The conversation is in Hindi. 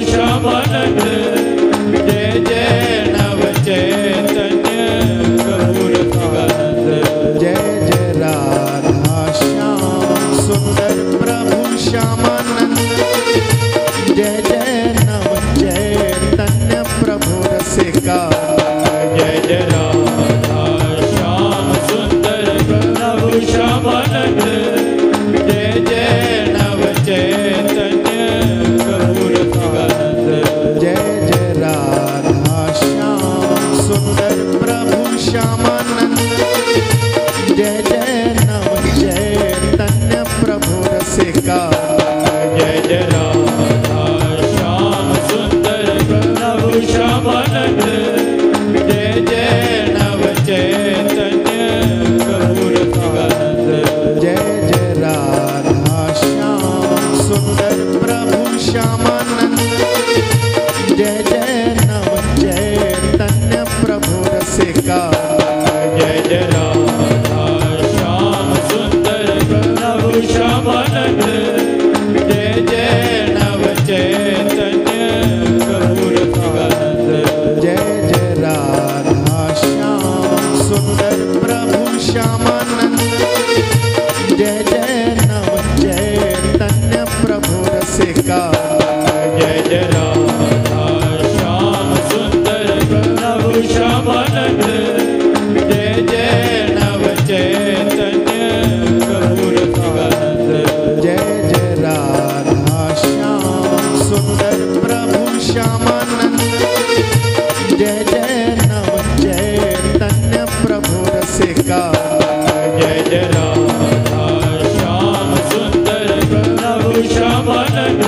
श्यामानंद जय जय नव चैतन्य प्रभु रसिकानंद जय जय राधा श्याम सुंदर प्रभु श्यामानंद जय जय नव चैतन्य प्रभु रसिकानंद जय जय राधा श्याम सुंदर प्रभु श्यामानंद जय जय नव चैतन्य प्रभु रसिकानंद जय जय राधा श्याम सुंदर प्रभु श्यामानंद जय जय नव चैतन्य प्रभु रसिकानंद जय जय राधा श्याम सुंदर प्रभु श्यामानंद जय जय नव चैतन्य प्रभु रसिकानंद जय जय राधा श्याम सुंदर प्रभु श्यामानंद जय जय नव चैतन्य प्रभु रसिकानंद जय जय राधा श्याम सुंदर प्रभु श्यामानंद जय जय नव चैतन्य प्रभु रसिकानंद जय जय राधा श्याम सुंदर प्रभु श्यामानंद जय जय नव चैतन्य प्रभु रसिकानंद जय जय राधा श्याम सुंदर प्रभु श्यामानंद जय जय नव चैतन्य प्रभु रसिकानंद जय जय राधा श्याम सुंदर प्रभु श्यामानंद जय जय नव चैतन्य प्रभु रसिकानंद जय जय राधा श्याम सुंदर प्रभु श्यामानंद